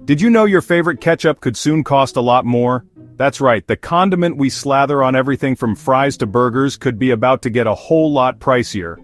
Did you know your favorite ketchup could soon cost a lot more? That's right, the condiment we slather on everything from fries to burgers could be about to get a whole lot pricier.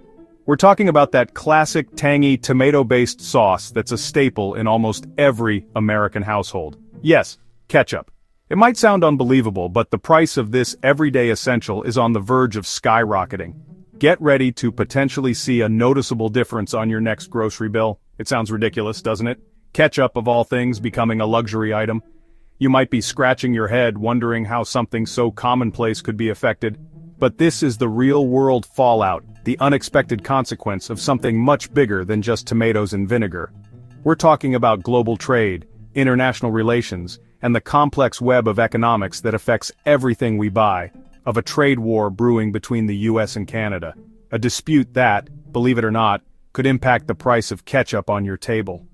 We're talking about that classic, tangy, tomato-based sauce that's a staple in almost every American household. Yes, ketchup. It might sound unbelievable, but the price of this everyday essential is on the verge of skyrocketing. Get ready to potentially see a noticeable difference on your next grocery bill. It sounds ridiculous, doesn't it? Ketchup, of all things, becoming a luxury item. You might be scratching your head wondering how something so commonplace could be affected. But this is the real-world fallout, the unexpected consequence of something much bigger than just tomatoes and vinegar. We're talking about global trade, international relations, and the complex web of economics that affects everything we buy, of a trade war brewing between the US and Canada. A dispute that, believe it or not, could impact the price of ketchup on your table.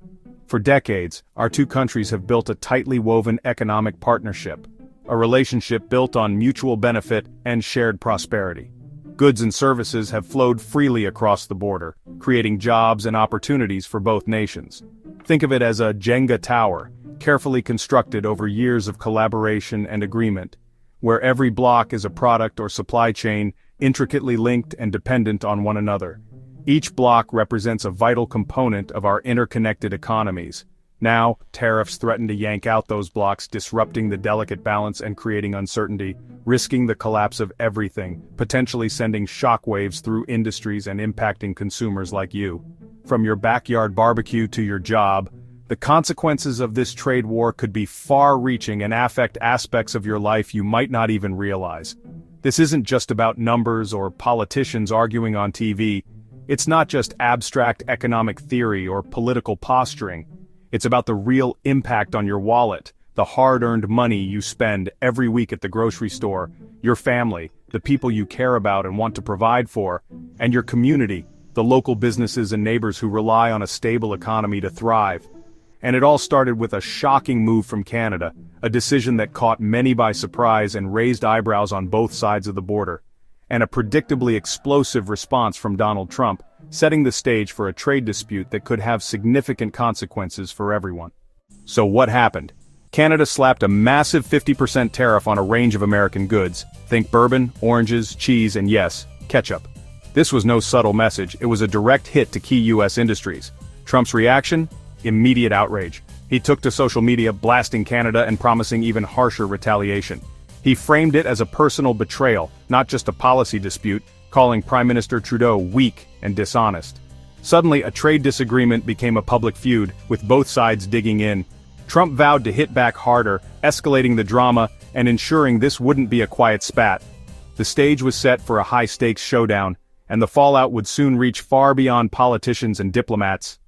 For decades, our two countries have built a tightly woven economic partnership, a relationship built on mutual benefit and shared prosperity. Goods and services have flowed freely across the border, creating jobs and opportunities for both nations. Think of it as a Jenga tower, carefully constructed over years of collaboration and agreement, where every block is a product or supply chain intricately linked and dependent on one another. Each block represents a vital component of our interconnected economies. Now, tariffs threaten to yank out those blocks, disrupting the delicate balance and creating uncertainty, risking the collapse of everything, potentially sending shockwaves through industries and impacting consumers like you. From your backyard barbecue to your job, the consequences of this trade war could be far-reaching and affect aspects of your life you might not even realize. This isn't just about numbers or politicians arguing on TV. It's not just abstract economic theory or political posturing. It's about the real impact on your wallet, the hard-earned money you spend every week at the grocery store, your family, the people you care about and want to provide for, and your community, the local businesses and neighbors who rely on a stable economy to thrive. And it all started with a shocking move from Canada, a decision that caught many by surprise and raised eyebrows on both sides of the border, and a predictably explosive response from Donald Trump, setting the stage for a trade dispute that could have significant consequences for everyone. So what happened? Canada slapped a massive 50% tariff on a range of American goods. Think bourbon, oranges, cheese, and yes, ketchup. This was no subtle message, it was a direct hit to key US industries. Trump's reaction? Immediate outrage. He took to social media blasting Canada and promising even harsher retaliation. He framed it as a personal betrayal, not just a policy dispute, calling Prime Minister Trudeau weak and dishonest. Suddenly, a trade disagreement became a public feud, with both sides digging in. Trump vowed to hit back harder, escalating the drama and ensuring this wouldn't be a quiet spat. The stage was set for a high-stakes showdown, and the fallout would soon reach far beyond politicians and diplomats.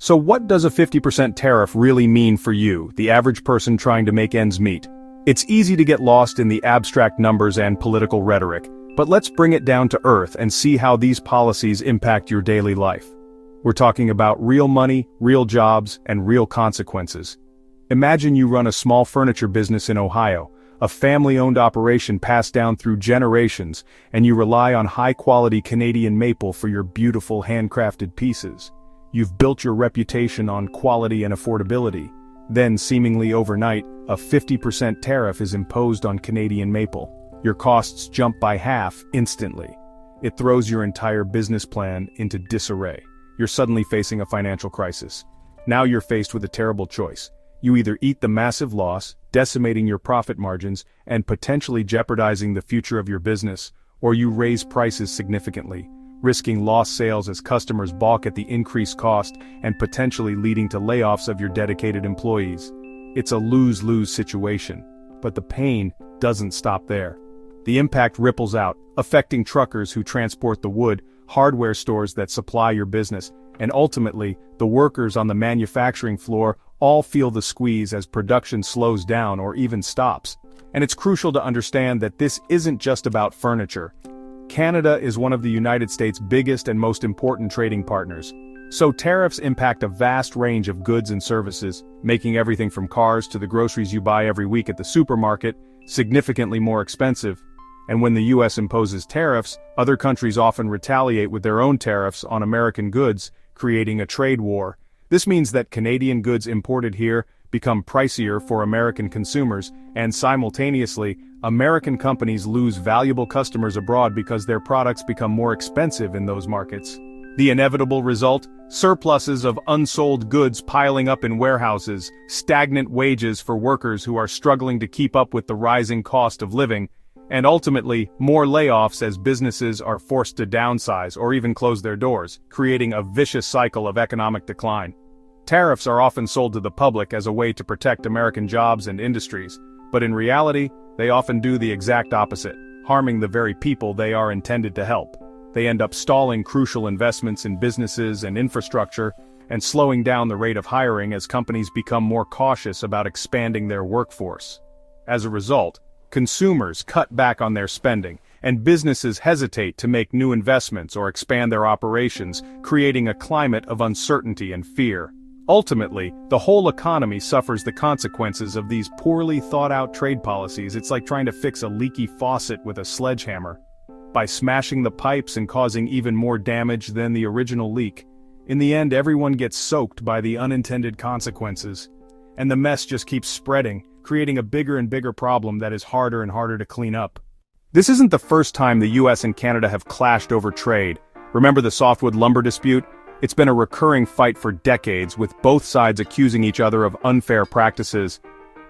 So what does a 50% tariff really mean for you, the average person trying to make ends meet? It's easy to get lost in the abstract numbers and political rhetoric, but let's bring it down to earth and see how these policies impact your daily life. We're talking about real money, real jobs, and real consequences. Imagine you run a small furniture business in Ohio, a family-owned operation passed down through generations, and you rely on high-quality Canadian maple for your beautiful handcrafted pieces. You've built your reputation on quality and affordability. Then, seemingly overnight, a 50% tariff is imposed on Canadian maple. Your costs jump by half instantly. It throws your entire business plan into disarray. You're suddenly facing a financial crisis. Now you're faced with a terrible choice. You either eat the massive loss, decimating your profit margins and potentially jeopardizing the future of your business, or you raise prices significantly, risking lost sales as customers balk at the increased cost and potentially leading to layoffs of your dedicated employees. It's a lose-lose situation, but the pain doesn't stop there. The impact ripples out, affecting truckers who transport the wood, hardware stores that supply your business, and ultimately, the workers on the manufacturing floor all feel the squeeze as production slows down or even stops. And it's crucial to understand that this isn't just about furniture. Canada is one of the United States' biggest and most important trading partners. So tariffs impact a vast range of goods and services, making everything from cars to the groceries you buy every week at the supermarket significantly more expensive. And when the US imposes tariffs, other countries often retaliate with their own tariffs on American goods, creating a trade war. This means that Canadian goods imported here become pricier for American consumers, and simultaneously, American companies lose valuable customers abroad because their products become more expensive in those markets. The inevitable result? Surpluses of unsold goods piling up in warehouses, stagnant wages for workers who are struggling to keep up with the rising cost of living, and ultimately, more layoffs as businesses are forced to downsize or even close their doors, creating a vicious cycle of economic decline. Tariffs are often sold to the public as a way to protect American jobs and industries, but in reality, they often do the exact opposite, harming the very people they are intended to help. They end up stalling crucial investments in businesses and infrastructure, and slowing down the rate of hiring as companies become more cautious about expanding their workforce. As a result, consumers cut back on their spending, and businesses hesitate to make new investments or expand their operations, creating a climate of uncertainty and fear. Ultimately, the whole economy suffers the consequences of these poorly thought-out trade policies. It's like trying to fix a leaky faucet with a sledgehammer. By smashing the pipes and causing even more damage than the original leak. In the end, everyone gets soaked by the unintended consequences. And the mess just keeps spreading, creating a bigger and bigger problem that is harder and harder to clean up. This isn't the first time the US and Canada have clashed over trade. Remember the softwood lumber dispute? It's been a recurring fight for decades, with both sides accusing each other of unfair practices.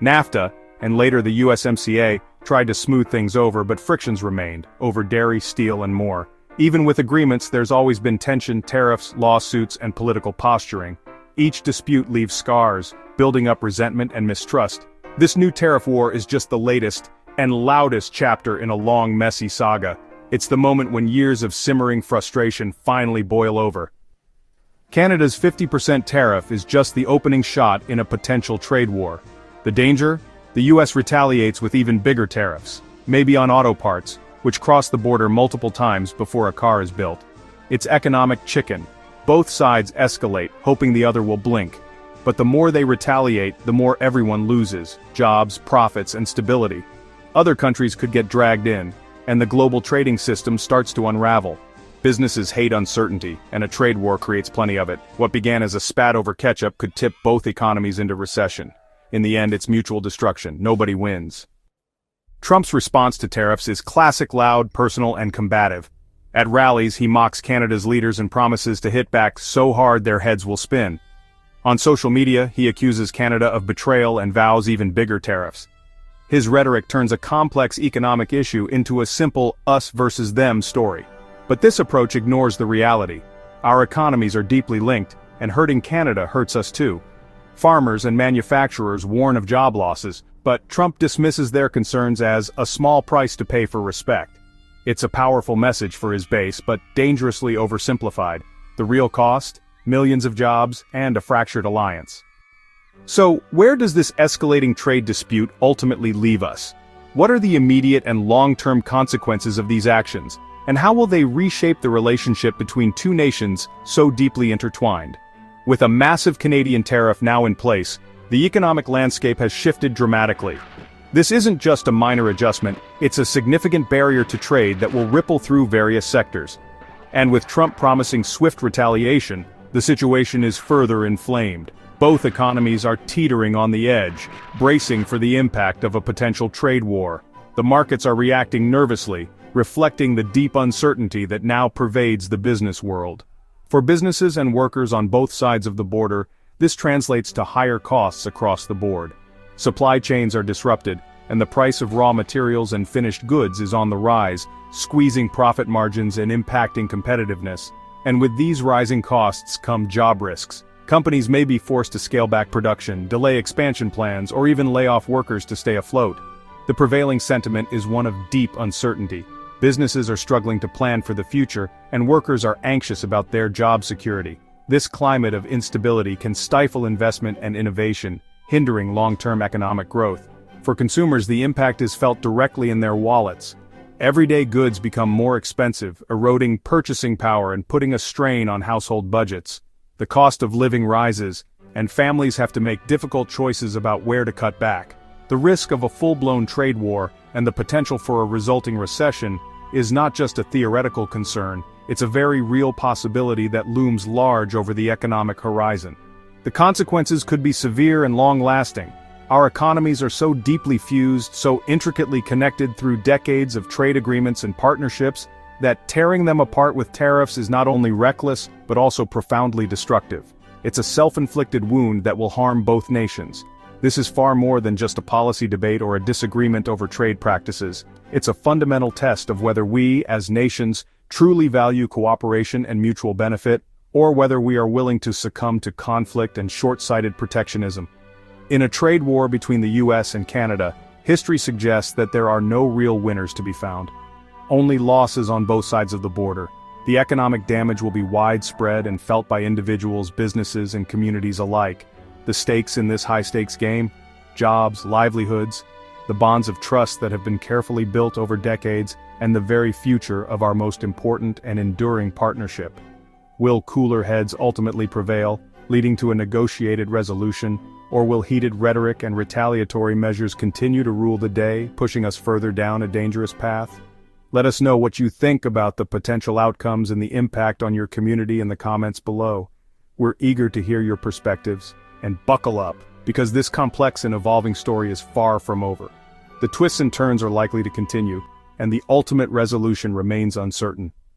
NAFTA, and later the USMCA, tried to smooth things over, but frictions remained, over dairy, steel, and more. Even with agreements, there's always been tension, tariffs, lawsuits, and political posturing. Each dispute leaves scars, building up resentment and mistrust. This new tariff war is just the latest and loudest chapter in a long, messy saga. It's the moment when years of simmering frustration finally boil over. Canada's 50% tariff is just the opening shot in a potential trade war. The danger? The US retaliates with even bigger tariffs, maybe on auto parts, which cross the border multiple times before a car is built. It's economic chicken. Both sides escalate, hoping the other will blink. But the more they retaliate, the more everyone loses: jobs, profits, and stability. Other countries could get dragged in, and the global trading system starts to unravel. Businesses hate uncertainty, and a trade war creates plenty of it. What began as a spat over ketchup could tip both economies into recession. In the end, it's mutual destruction. Nobody wins. Trump's response to tariffs is classic, loud, personal, and combative. At rallies, he mocks Canada's leaders and promises to hit back so hard their heads will spin. On social media, he accuses Canada of betrayal and vows even bigger tariffs. His rhetoric turns a complex economic issue into a simple us versus them story. But this approach ignores the reality. Our economies are deeply linked, and hurting Canada hurts us too. Farmers and manufacturers warn of job losses, but Trump dismisses their concerns as a small price to pay for respect. It's a powerful message for his base, but dangerously oversimplified. The real cost? Millions of jobs and a fractured alliance. So, where does this escalating trade dispute ultimately leave us? What are the immediate and long-term consequences of these actions, and how will they reshape the relationship between two nations so deeply intertwined? With a massive Canadian tariff now in place, the economic landscape has shifted dramatically. This isn't just a minor adjustment, it's a significant barrier to trade that will ripple through various sectors. And with Trump promising swift retaliation, the situation is further inflamed. Both economies are teetering on the edge, bracing for the impact of a potential trade war. The markets are reacting nervously, reflecting the deep uncertainty that now pervades the business world. For businesses and workers on both sides of the border, this translates to higher costs across the board. Supply chains are disrupted, and the price of raw materials and finished goods is on the rise, squeezing profit margins and impacting competitiveness. And with these rising costs come job risks. Companies may be forced to scale back production, delay expansion plans, or even lay off workers to stay afloat. The prevailing sentiment is one of deep uncertainty. Businesses are struggling to plan for the future, and workers are anxious about their job security. This climate of instability can stifle investment and innovation, hindering long-term economic growth. For consumers, the impact is felt directly in their wallets. Everyday goods become more expensive, eroding purchasing power and putting a strain on household budgets. The cost of living rises, and families have to make difficult choices about where to cut back. The risk of a full-blown trade war and the potential for a resulting recession is not just a theoretical concern, it's a very real possibility that looms large over the economic horizon. The consequences could be severe and long-lasting. Our economies are so deeply fused, so intricately connected through decades of trade agreements and partnerships, that tearing them apart with tariffs is not only reckless, but also profoundly destructive. It's a self-inflicted wound that will harm both nations. This is far more than just a policy debate or a disagreement over trade practices. It's a fundamental test of whether we, as nations, truly value cooperation and mutual benefit, or whether we are willing to succumb to conflict and short-sighted protectionism. In a trade war between the US and Canada, history suggests that there are no real winners to be found. Only losses on both sides of the border. The economic damage will be widespread and felt by individuals, businesses, and communities alike. The stakes in this high-stakes game: jobs, livelihoods, the bonds of trust that have been carefully built over decades, and the very future of our most important and enduring partnership. Will cooler heads ultimately prevail, leading to a negotiated resolution, or will heated rhetoric and retaliatory measures continue to rule the day, pushing us further down a dangerous path? Let us know what you think about the potential outcomes and the impact on your community in the comments below. We're eager to hear your perspectives, and buckle up, because this complex and evolving story is far from over. The twists and turns are likely to continue, and the ultimate resolution remains uncertain.